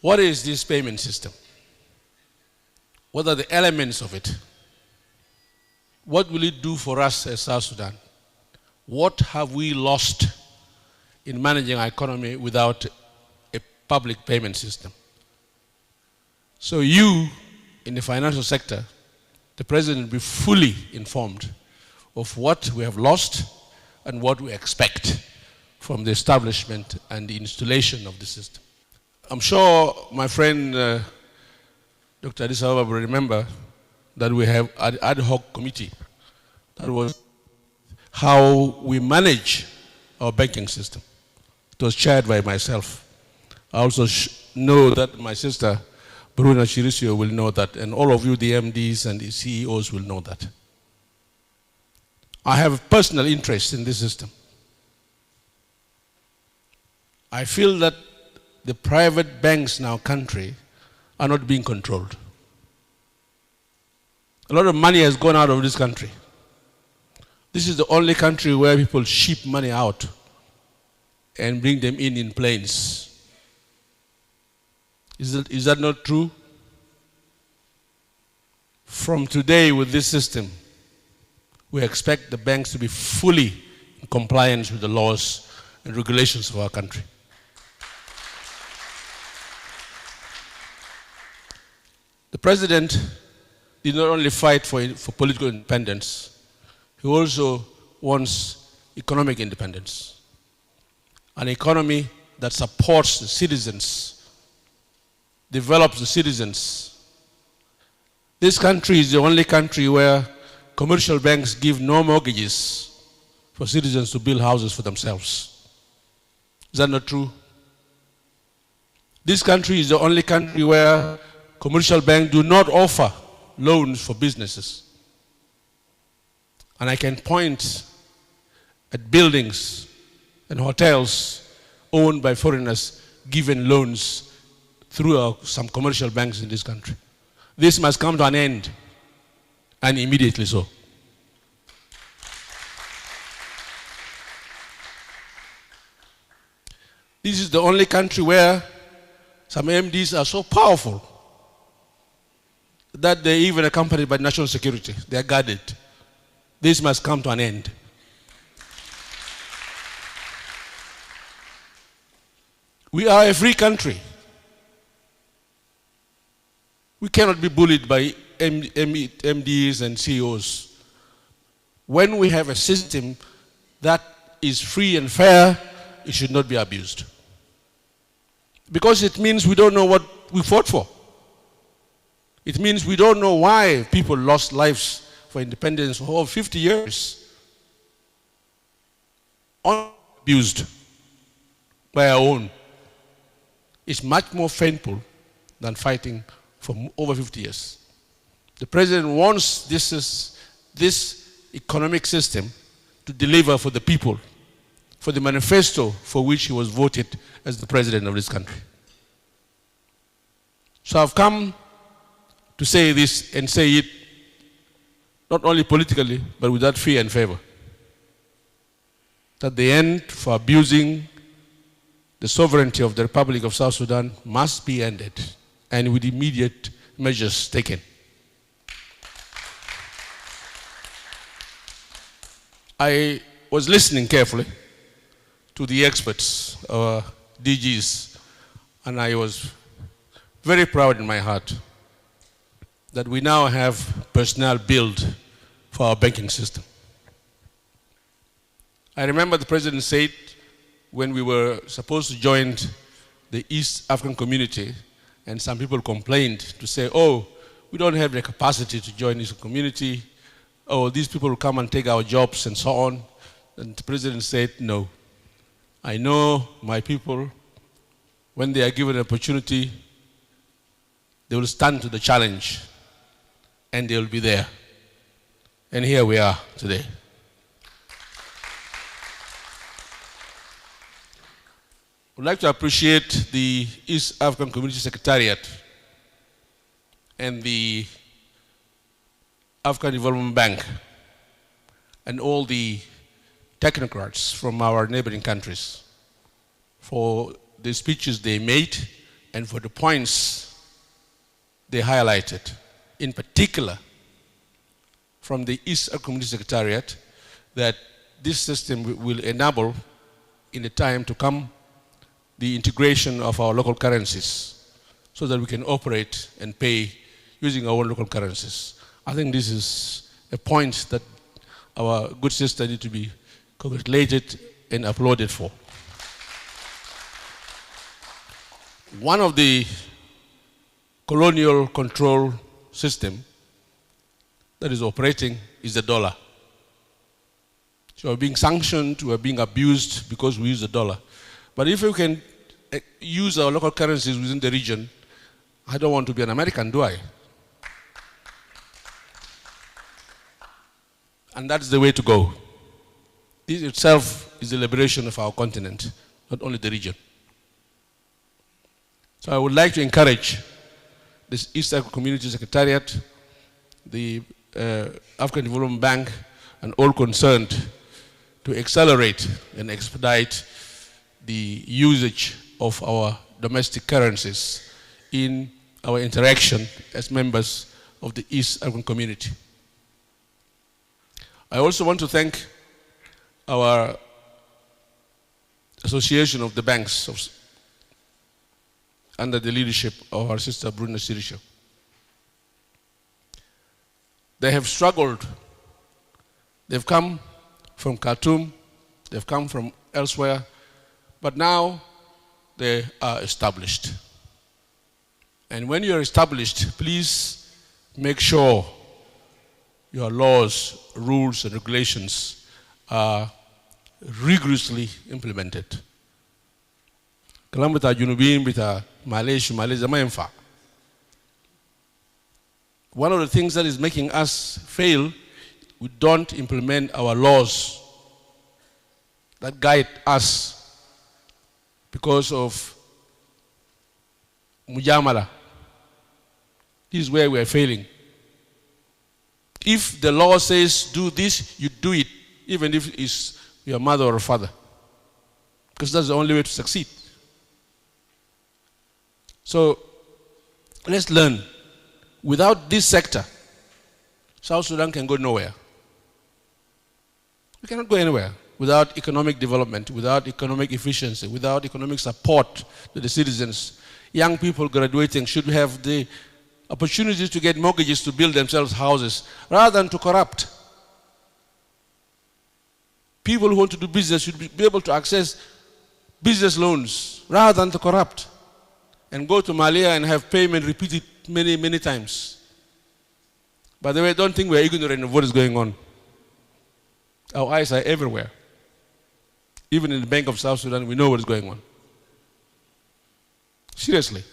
What is this payment system? What are the elements of it? What will it do for us as South Sudan? What have we lost in managing our economy without a public payment system? So you, in the financial sector, the President will be fully informed of what we have lost and what we expect from the establishment and the installation of the system. I'm sure my friend Dr. Adisa will remember that we have an ad hoc committee that was how we manage our banking system. It was chaired by myself. I also know that my sister, Bruna Chirisio, will know that, and all of you, the MDs and the CEOs, will know that. I have personal interest in this system. I feel that the private banks in our country are not being controlled. A lot of money has gone out of this country. This is the only country where people ship money out and bring them in planes. Is that not true? From today, with this system, we expect the banks to be fully in compliance with the laws and regulations of our country. The President did not only fight for political independence, he also wants economic independence. An economy that supports the citizens, develops the citizens. This country is the only country where commercial banks give no mortgages for citizens to build houses for themselves. Is that not true? This country is the only country where commercial banks do not offer loans for businesses. And I can point at buildings and hotels owned by foreigners given loans through some commercial banks in this country. This must come to an end, and immediately so. This is the only country where some MDs are so powerful that they're even accompanied by national security. They are guarded. This must come to an end. We are a free country. We cannot be bullied by MDs and CEOs. When we have a system that is free and fair, it should not be abused. Because it means we don't know what we fought for. It means we don't know why people lost lives for independence for over 50 years. Abused by our own. It's much more painful than fighting for over 50 years. The President wants this economic system to deliver for the people, for the manifesto for which he was voted as the President of this country. So I've come to say this and say it not only politically, but with that fear and favor. That the end for abusing the sovereignty of the Republic of South Sudan must be ended, and with immediate measures taken. I was listening carefully to the experts, our DGs, and I was very proud in my heart that we now have personnel built for our banking system. I remember the President said when we were supposed to join the East African community, and some people complained to say, oh, we don't have the capacity to join this community, oh, these people will come and take our jobs and so on. And the President said, no. I know my people, when they are given an opportunity, they will stand to the challenge and they will be there. And here we are today. I would like to appreciate the East African Community Secretariat and the African Development Bank and all the technocrats from our neighboring countries for the speeches they made and for the points they highlighted, in particular from the East Community Secretariat, that this system will enable in the time to come the integration of our local currencies so that we can operate and pay using our own local currencies. I think this is a point that our good sister need to be congratulated and applauded for. One of the colonial control system that is operating is the dollar. So we're being sanctioned, we're being abused because we use the dollar. But if we can use our local currencies within the region, I don't want to be an American, do I? And that's the way to go. This itself is the liberation of our continent, not only the region. So I would like to encourage this East African Community Secretariat, the African Development Bank, and all concerned to accelerate and expedite the usage of our domestic currencies in our interaction as members of the East African community. I also want to thank our Association of the Banks under the leadership of our sister Bruna Sirisho. They have struggled. They've come from Khartoum, they've come from elsewhere, but now they are established. And when you're established, please make sure your laws, rules, and regulations are rigorously implemented. Kalam bita Junubin bita Malaysia mayenfa. One of the things that is making us fail, we don't implement our laws that guide us because of mujamala. This is where we are failing. If the law says do this, you do it, even if it's your mother or father, because that's the only way to succeed. So let's learn. Without this sector, South Sudan can go nowhere. We cannot go anywhere without economic development, without economic efficiency, without economic support to the citizens. Young people graduating should have the opportunities to get mortgages to build themselves houses rather than to corrupt. People who want to do business should be able to access business loans rather than to corrupt and go to Malia and have payment repeated many, many times. By the way, don't think we're ignorant of what is going on. Our eyes are everywhere. Even in the Bank of South Sudan, we know what is going on. Seriously.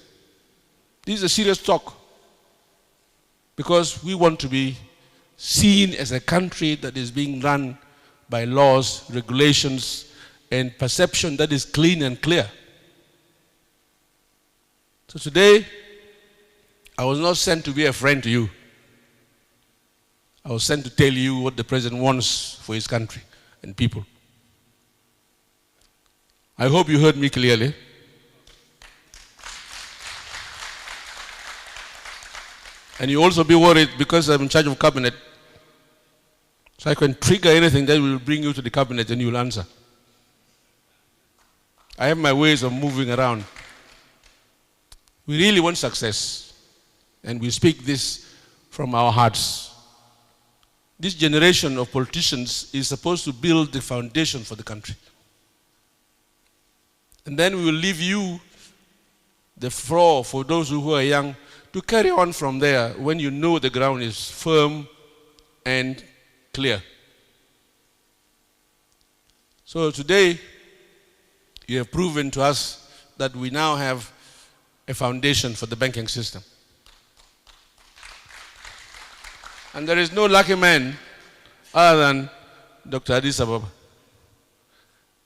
This is a serious talk. Because we want to be seen as a country that is being run by laws, regulations, and perception that is clean and clear. So today, I was not sent to be a friend to you. I was sent to tell you what the president wants for his country and people. I hope you heard me clearly. And you also be worried because I'm in charge of cabinet. So I can trigger anything that will bring you to the cabinet and you will answer. I have my ways of moving around. We really want success. And we speak this from our hearts. This generation of politicians is supposed to build the foundation for the country. And then we will leave you the floor for those who are young to carry on from there when you know the ground is firm and clear. So today, you have proven to us that we now have a foundation for the banking system. And there is no lucky man other than Dr. Addis Ababa.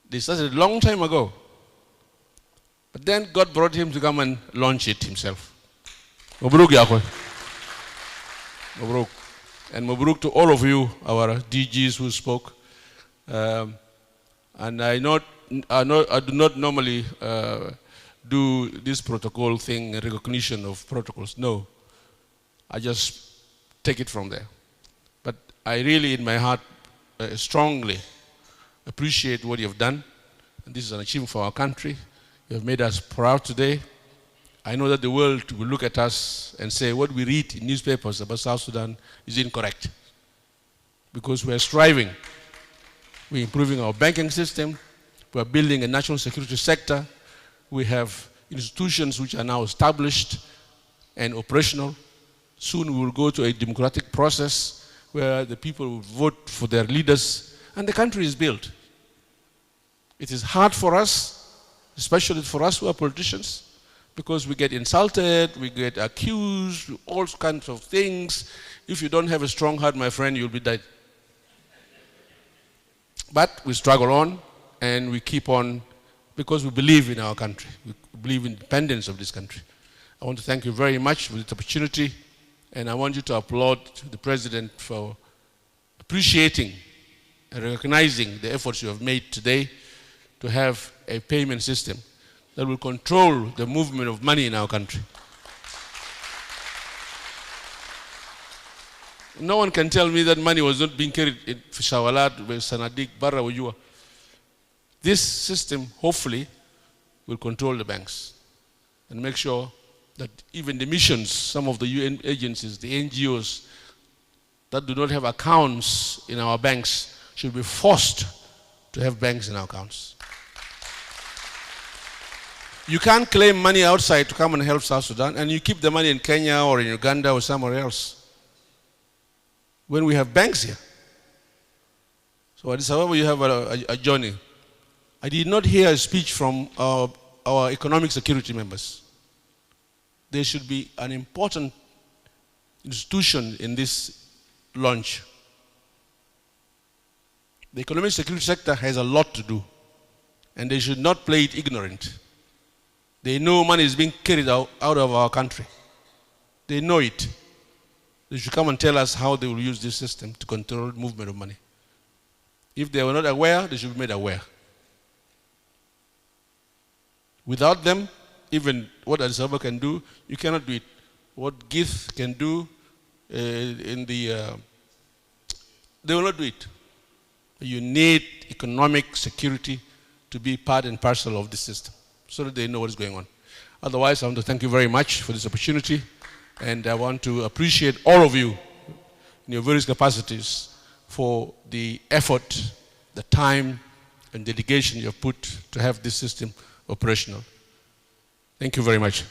They started a long time ago. But then God brought him to come and launch it himself. Mabruk Yakoy. Mabruk. And Mabruk to all of you, our DGs who spoke. And I do not normally do this protocol thing, recognition of protocols. No, I just take it from there. But I really, in my heart, strongly appreciate what you've done. And this is an achievement for our country. You have made us proud today. I know that the world will look at us and say what we read in newspapers about South Sudan is incorrect. Because we are striving. We're improving our banking system. We are building a national security sector. We have institutions which are now established and operational. Soon we will go to a democratic process where the people will vote for their leaders, and the country is built. It is hard for us, especially for us who are politicians, because we get insulted, we get accused, all kinds of things. If you don't have a strong heart, my friend, you'll be dead. But we struggle on, and we keep on, because we believe in our country. We believe in the independence of this country. I want to thank you very much for this opportunity, and I want you to applaud the President for appreciating and recognizing the efforts you have made today to have a payment system that will control the movement of money in our country. No one can tell me that money was not being carried in Shawalat, Sanadik, Barra, Wajua. This system, hopefully, will control the banks and make sure that even the missions, some of the UN agencies, the NGOs that do not have accounts in our banks should be forced to have banks in our accounts. You can't claim money outside to come and help South Sudan, and you keep the money in Kenya or in Uganda or somewhere else when we have banks here. So Addis Ababa, you have a journey. I did not hear a speech from our economic security members. There should be an important institution in this launch. The economic security sector has a lot to do, and they should not play it ignorant. They know money is being carried out of our country. They know it. They should come and tell us how they will use this system to control the movement of money. If they were not aware, they should be made aware. Without them, even what Addis Ababa can do, you cannot do it. What GIF can do, they will not do it. You need economic security to be part and parcel of the system so that they know what is going on. Otherwise, I want to thank you very much for this opportunity, and I want to appreciate all of you in your various capacities for the effort, the time, and dedication you have put to have this system operational. Thank you very much.